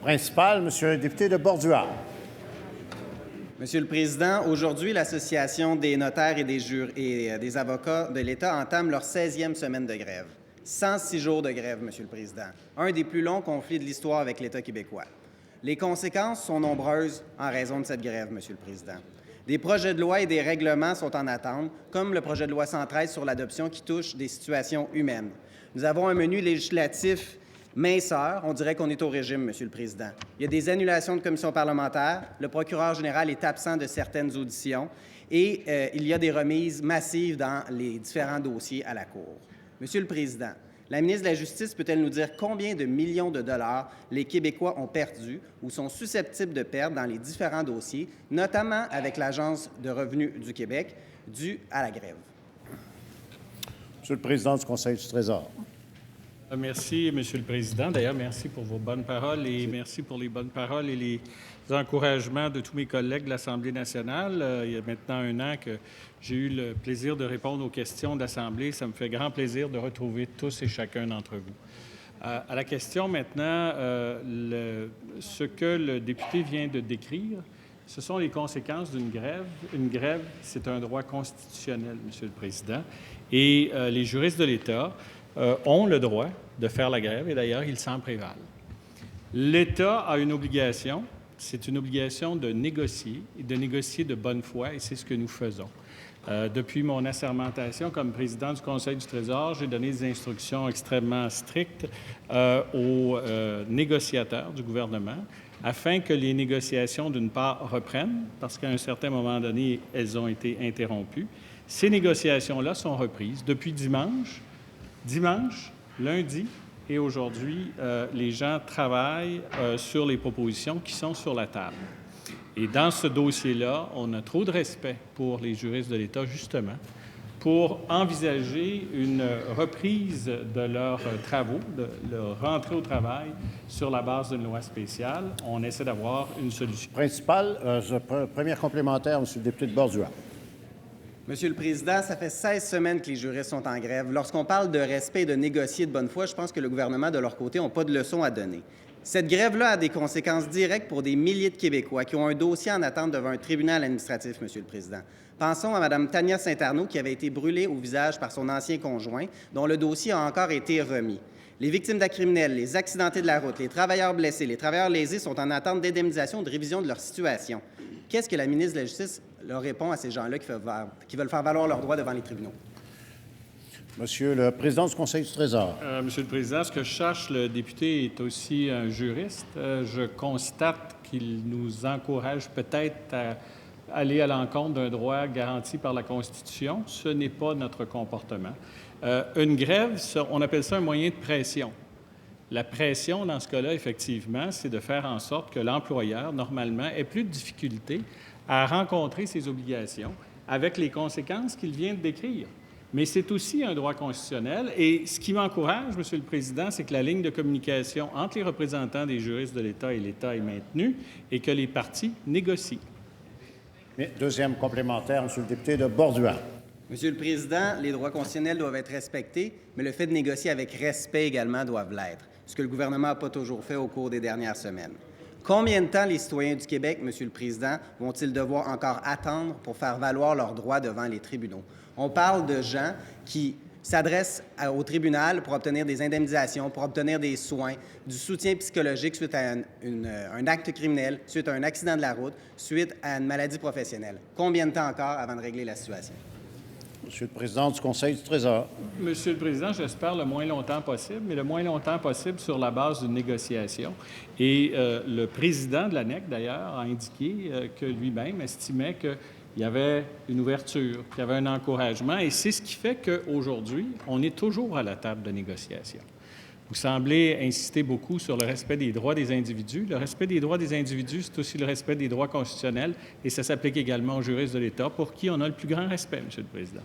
principal, Monsieur le député de Bordua. Monsieur le Président, aujourd'hui, l'Association des notaires et des avocats de l'État entame leur 16e semaine de grève. 106 jours de grève, Monsieur le Président. Un des plus longs conflits de l'histoire avec l'État québécois. Les conséquences sont nombreuses en raison de cette grève, Monsieur le Président. Des projets de loi et des règlements sont en attente, comme le projet de loi 113 sur l'adoption qui touche des situations humaines. Nous avons un menu législatif minceur. On dirait qu'on est au régime, Monsieur le Président. Il y a des annulations de commissions parlementaires. Le procureur général est absent de certaines auditions et il y a des remises massives dans les différents dossiers à la Cour. Monsieur le Président, la ministre de la Justice peut-elle nous dire combien de millions de dollars les Québécois ont perdu ou sont susceptibles de perdre dans les différents dossiers, notamment avec l'Agence de revenus du Québec, dû à la grève? Monsieur le Président du Conseil du Trésor. Merci, Monsieur le Président. D'ailleurs, merci pour vos bonnes paroles et merci pour les bonnes paroles et les encouragements de tous mes collègues de l'Assemblée nationale. Il y a maintenant un an que j'ai eu le plaisir de répondre aux questions de l'Assemblée. Ça me fait grand plaisir de retrouver tous et chacun d'entre vous. À la question maintenant, ce que le député vient de décrire, ce sont les conséquences d'une grève. Une grève, c'est un droit constitutionnel, Monsieur le Président, et les juristes de l'État ont le droit de faire la grève, et d'ailleurs, ils s'en prévalent. L'État a une obligation, c'est une obligation de négocier, et de négocier de bonne foi, et c'est ce que nous faisons. Depuis mon assermentation comme président du Conseil du Trésor, j'ai donné des instructions extrêmement strictes aux négociateurs du gouvernement afin que les négociations, d'une part, reprennent, parce qu'à un certain moment donné, elles ont été interrompues. Ces négociations-là sont reprises depuis dimanche, lundi et aujourd'hui, les gens travaillent sur les propositions qui sont sur la table. Et dans ce dossier-là, on a trop de respect pour les juristes de l'État, justement, pour envisager une reprise de leurs travaux, de leur rentrée au travail sur la base d'une loi spéciale. On essaie d'avoir une solution. Principal, première complémentaire, Monsieur le député de Bordua. Monsieur le Président, ça fait 16 semaines que les juristes sont en grève. Lorsqu'on parle de respect et de négocier de bonne foi, je pense que le gouvernement, de leur côté, n'a pas de leçons à donner. Cette grève-là a des conséquences directes pour des milliers de Québécois qui ont un dossier en attente devant un tribunal administratif, Monsieur le Président. Pensons à Mme Tania Saint-Arnaud qui avait été brûlée au visage par son ancien conjoint, dont le dossier a encore été remis. Les victimes d'actes criminels, les accidentés de la route, les travailleurs blessés, les travailleurs lésés sont en attente d'indemnisation ou de révision de leur situation. Qu'est-ce que la ministre de la Justice leur répond à ces gens-là qui veulent faire valoir leurs droits devant les tribunaux? Monsieur le Président du Conseil du Trésor. Monsieur le Président, ce que je cherche, le député est aussi un juriste. Je constate qu'il nous encourage peut-être à aller à l'encontre d'un droit garanti par la Constitution. Ce n'est pas notre comportement. Une grève, on appelle ça un moyen de pression. La pression, dans ce cas-là, effectivement, c'est de faire en sorte que l'employeur, normalement, ait plus de difficultés à rencontrer ses obligations avec les conséquences qu'il vient de décrire. Mais c'est aussi un droit constitutionnel. Et ce qui m'encourage, Monsieur le Président, c'est que la ligne de communication entre les représentants des juristes de l'État et l'État est maintenue et que les partis négocient. Deuxième complémentaire, Monsieur le député de Bordua. Monsieur le Président, les droits constitutionnels doivent être respectés, mais le fait de négocier avec respect également doivent l'être, ce que le gouvernement n'a pas toujours fait au cours des dernières semaines. Combien de temps les citoyens du Québec, Monsieur le Président, vont-ils devoir encore attendre pour faire valoir leurs droits devant les tribunaux? On parle de gens qui s'adressent au tribunal pour obtenir des indemnisations, pour obtenir des soins, du soutien psychologique suite à un acte criminel, suite à un accident de la route, suite à une maladie professionnelle. Combien de temps encore avant de régler la situation? Monsieur le Président du Conseil du Trésor. Monsieur le Président, j'espère le moins longtemps possible, mais le moins longtemps possible sur la base d'une négociation. Et le président de l'ANEC, d'ailleurs, a indiqué que lui-même estimait qu'il y avait une ouverture, qu'il y avait un encouragement, et c'est ce qui fait qu'aujourd'hui, on est toujours à la table de négociation. Vous semblez insister beaucoup sur le respect des droits des individus. Le respect des droits des individus, c'est aussi le respect des droits constitutionnels, et ça s'applique également aux juristes de l'État, pour qui on a le plus grand respect, Monsieur le Président.